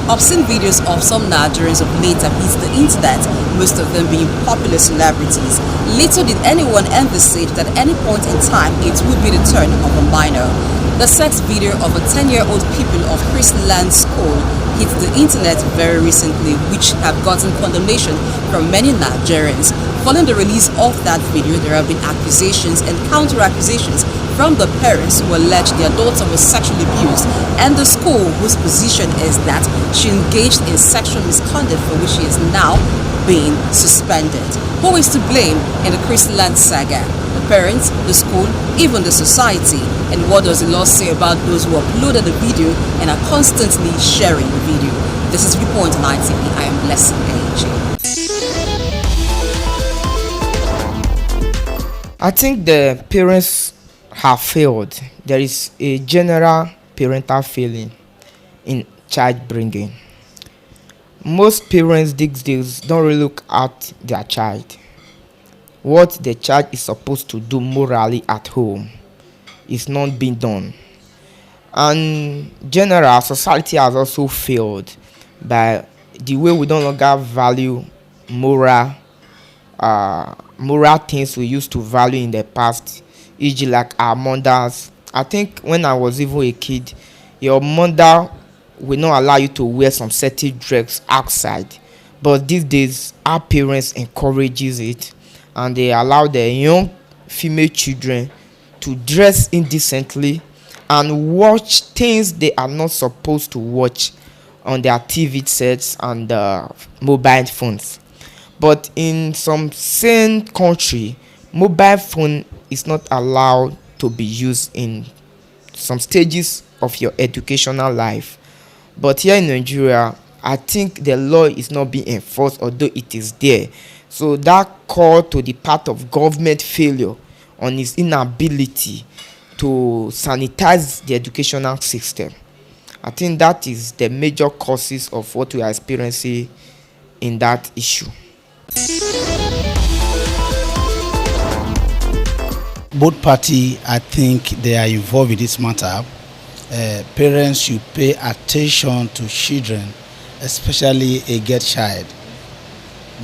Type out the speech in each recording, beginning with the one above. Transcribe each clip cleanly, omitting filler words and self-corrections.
Obscene videos of some Nigerians of late have hit the internet, most of them being popular celebrities. Little did anyone envisage that at any point in time it would be the turn of a minor. The sex video of a 10-year-old pupil of CHRISLAND school hit the internet very recently, which have gotten condemnation from many Nigerians. Following the release of that video, there have been accusations and counter-accusations from the parents who allege their daughter was sexually abused, and the school, whose position is that she engaged in sexual misconduct for which she is now being suspended. Who is to blame in the CHRISLAND saga? The parents, the school, even the society? And what does the law say about those who uploaded the video and are constantly sharing the video? This is Viewpoint on ITV. I am Blessing AJ. I think the parents have failed. There is a general parental failing in child bringing. Most parents these days don't really look at their child. What the child is supposed to do morally at home is not being done. And general society has also failed by the way we no longer value moral things we used to value in the past, e.g. like our mothers. I think when I was even a kid, your mother will not allow you to wear some certain dress outside. But these days, our parents encourages it, and they allow their young female children to dress indecently and watch things they are not supposed to watch on their TV sets and mobile phones. But in some sane country, mobile phone is not allowed to be used in some stages of your educational life. But here in Nigeria, I think the law is not being enforced, although it is there. So that call to the part of government failure on its inability to sanitize the educational system. I think that is the major causes of what we are experiencing in that issue. Both parties, I think they are involved in this matter. Parents should pay attention to children, especially a girl child,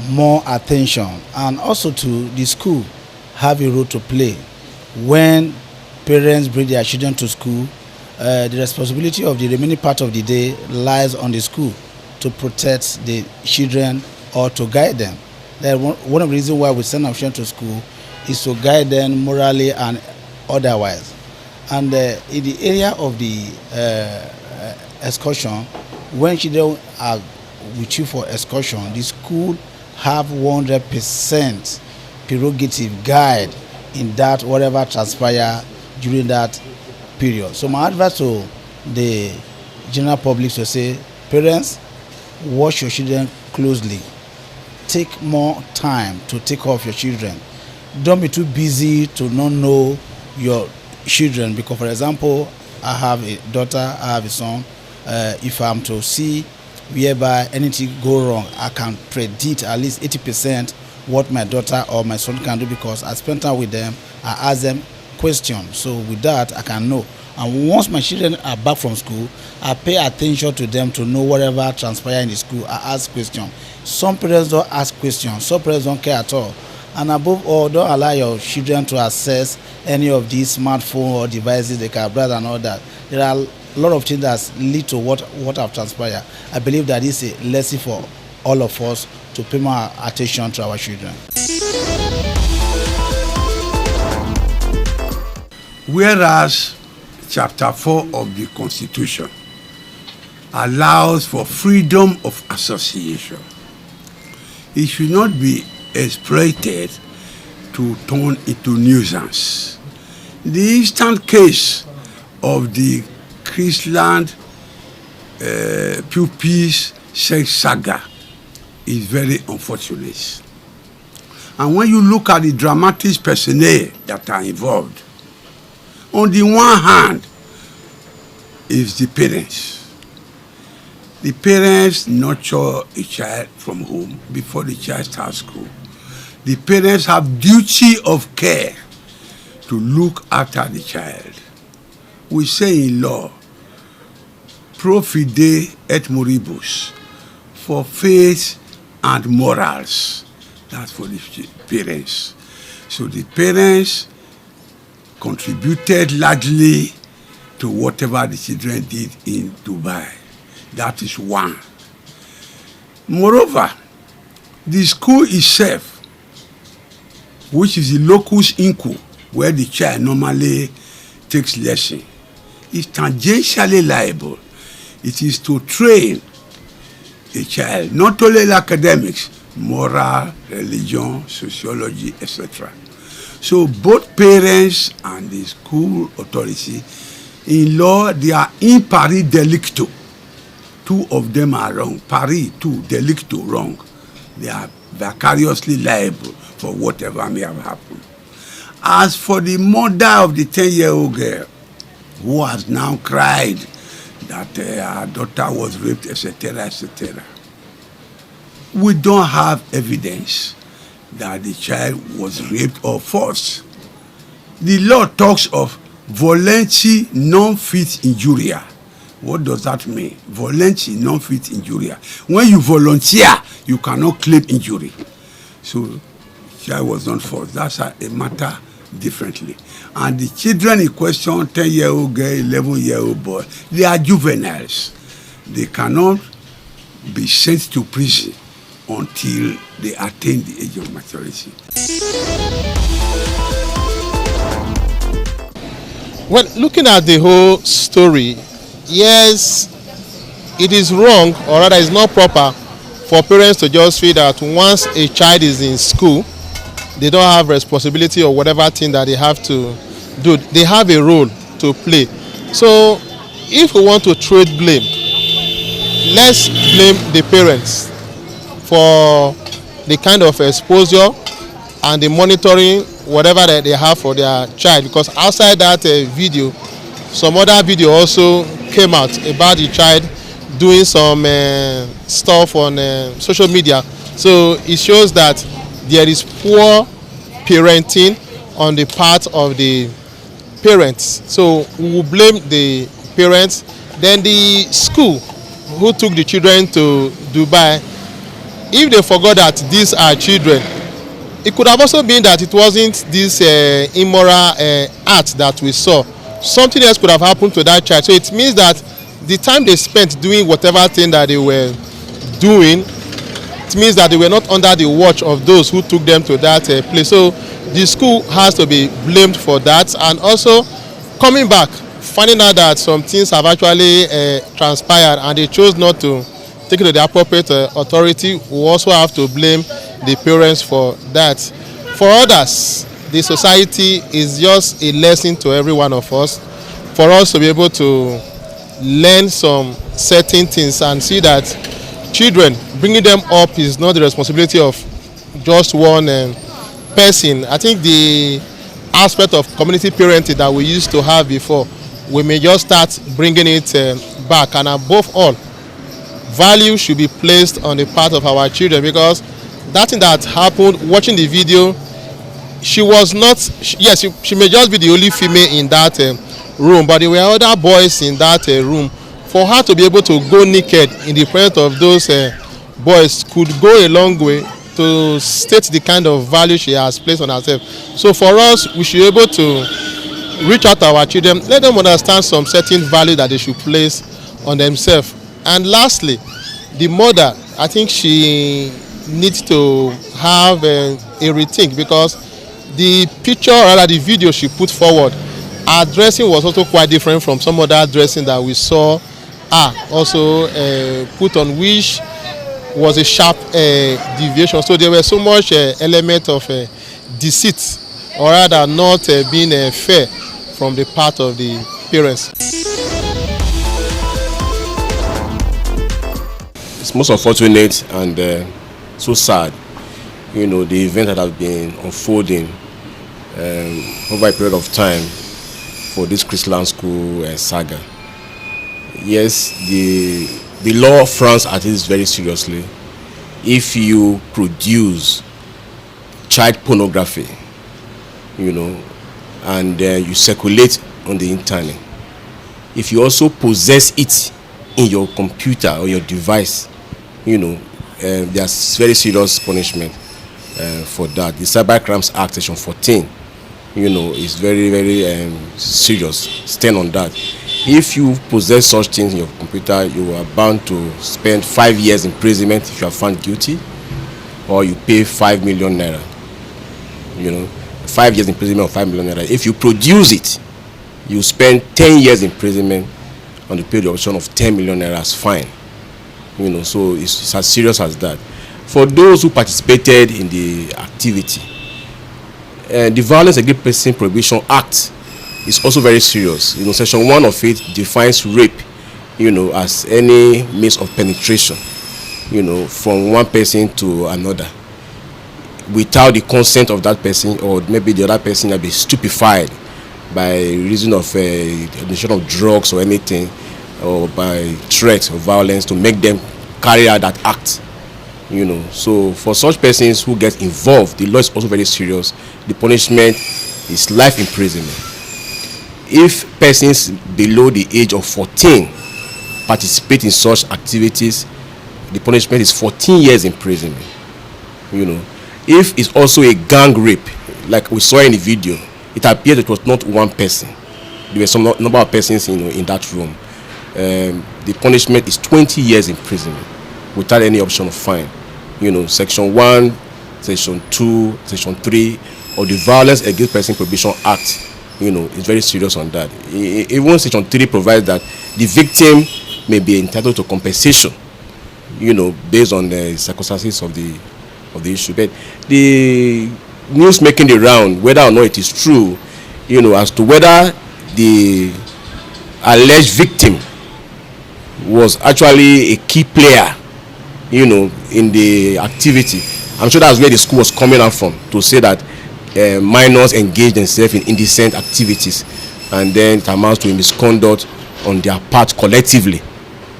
more attention, and also to the school have a role to play. When parents bring their children to school, the responsibility of the remaining part of the day lies on the school to protect the children or to guide them. One of the reasons why we send our children to school is to guide them morally and otherwise. And in the area of the excursion, when children are with you for excursion, the school have 100% prerogative guide in that whatever transpire during that period. So my advice to the general public to say, parents, watch your children closely. Take more time to take care of your children. Don't be too busy to not know your children, because for example, I have a daughter, I have a son. If I'm to see whereby anything go wrong, I can predict at least 80% what my daughter or my son can do, because I spend time with them, I ask them questions. So with that, I can know. And once my children are back from school, I pay attention to them to know whatever transpire in the school. I ask questions. Some parents don't ask questions. Some parents don't care at all. And above all, don't allow your children to access any of these smartphone or devices they can browse and all that. There are a lot of things that lead to what have transpired. I believe that is a lesson for all of us to pay more attention to our children. Whereas Chapter 4 of the Constitution allows for freedom of association, it should not be exploited to turn into nuisance. The instant case of the CHRISLAND pupils sex saga is very unfortunate. And when you look at the dramatic personnel that are involved, on the one hand is the parents. The parents nurture a child from home before the child starts school. The parents have duty of care to look after the child. We say in law, pro fide et moribus, for faith and morals. That's for the parents. So the parents contributed largely to whatever the children did in Dubai. That is one. Moreover, the school itself, which is the locus incu, where the child normally takes lesson, is tangentially liable. It is to train a child, not only in academics, moral, religion, sociology, etc. So both parents and the school authority, in law, they are in pari delicto. Two of them are wrong. Pari, two, delicto, wrong. They are vicariously liable for whatever may have happened. As for the mother of the 10-year-old girl, who has now cried that her daughter was raped, etc., etc., we don't have evidence that the child was raped or forced. The law talks of volenti non fit injuria. What does that mean? Volenti non fit injuria. When you volunteer, you cannot claim injury. So the child was not forced. That's a matter differently. And the children in question, 10-year-old girl, 11-year-old boy, they are juveniles. They cannot be sent to prison until they attain the age of maturity. Well, looking at the whole story, yes, it is wrong, or rather it's not proper for parents to just feel that once a child is in school, they don't have responsibility or whatever thing that they have to do. They have a role to play. So if we want to trade blame, let's blame the parents for the kind of exposure and the monitoring, whatever that they have for their child. Because outside that video, some other video also came out about the child doing some stuff on social media. So it shows that there is poor parenting on the part of the parents. So we will blame the parents. Then the school who took the children to Dubai, if they forgot that these are children, it could have also been that it wasn't this immoral act that we saw. Something else could have happened to that child. So it means that the time they spent doing whatever thing that they were doing, it means that they were not under the watch of those who took them to that place. So the school has to be blamed for that. And also coming back, finding out that some things have actually transpired and they chose not to take it to the appropriate authority, we also have to blame the parents for that. For others, the society is just a lesson to every one of us, for us to be able to learn some certain things and see that children, bringing them up is not the responsibility of just one person. I think the aspect of community parenting that we used to have before, we may just start bringing it back. And above all, value should be placed on the part of our children, because that thing that happened, watching the video, she was not, yes, she may just be the only female in that room, but there were other boys in that room. For her to be able to go naked in the presence of those boys could go a long way to state the kind of value she has placed on herself. So for us, we should be able to reach out to our children, let them understand some certain value that they should place on themselves. And lastly, the mother, I think she needs to have a rethink, because the picture, or rather the video she put forward, her dressing was also quite different from some other dressing that we saw also put on, which was a sharp deviation. So there was so much element of deceit, or rather not being fair from the part of the parents. It's most unfortunate and so sad, you know, the event that has been unfolding over a period of time for this CHRISLAND school SAGA. Yes, the law frowns at this very seriously. If you produce child pornography, you know, and you circulate on the internet, if you also possess it in your computer or your device, there's very serious punishment for that. The Cyber Crimes Act, Section 14, is very, very serious. Stand on that. If you possess such things in your computer, you are bound to spend 5 years imprisonment if you are found guilty, or you pay 5 million naira. 5 years imprisonment or 5 million naira. If you produce it, you spend 10 years imprisonment and you pay the option of 10 million naira as fine. So it's as serious as that. For those who participated in the activity, the Violence Against Person Prohibition Act is also very serious. Section 1 of it defines rape, as any means of penetration, from one person to another, without the consent of that person, or maybe the other person will be stupefied by reason of addition of drugs or anything, or by threat or violence to make them carry out that act. So for such persons who get involved, the law is also very serious. The punishment is life imprisonment. If persons below the age of 14 participate in such activities, the punishment is 14 years imprisonment. If it's also a gang rape, like we saw in the video, it appears it was not one person. There were some number of persons in that room. The punishment is 20 years imprisonment without any option of fine. Section 1, Section 2, Section 3 of the Violence Against Person Prohibition Act, is very serious on that. Even Section 3 provides that the victim may be entitled to compensation, based on the circumstances of the issue. But the news making the round, whether or not it is true, as to whether the alleged victim was actually a key player, in the activity. I'm sure that's where the school was coming out from, to say that minors engage themselves in indecent activities, and then it amounts to a misconduct on their part collectively.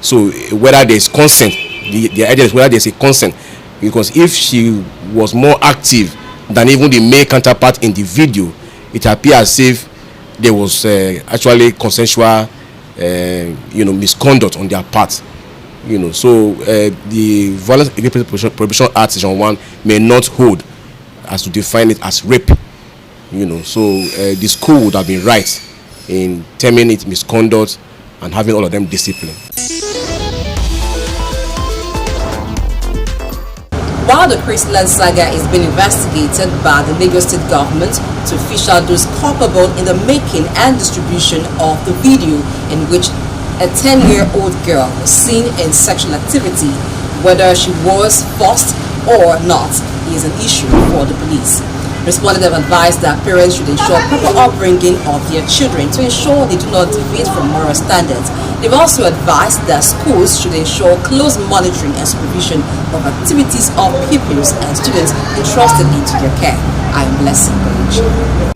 So whether there's consent, the idea is whether there's a consent, because if she was more active than even the male counterpart in the video, it appears as if there was actually consensual misconduct on their part. So the Violence Against Person Prohibition Act Section 1 may not hold as to define it as rape. So the school would have been right in terming it misconduct and having all of them disciplined. While the CHRISLAND saga is being investigated by the Lagos State government to fish out those culpable in the making and distribution of the video in which a 10-year-old girl was seen in sexual activity, whether she was forced or not is an issue for the police. Respondents have advised that parents should ensure proper upbringing of their children to ensure they do not deviate from moral standards. They've also advised that schools should ensure close monitoring and supervision of activities of pupils and students entrusted into their care. I am Blessing.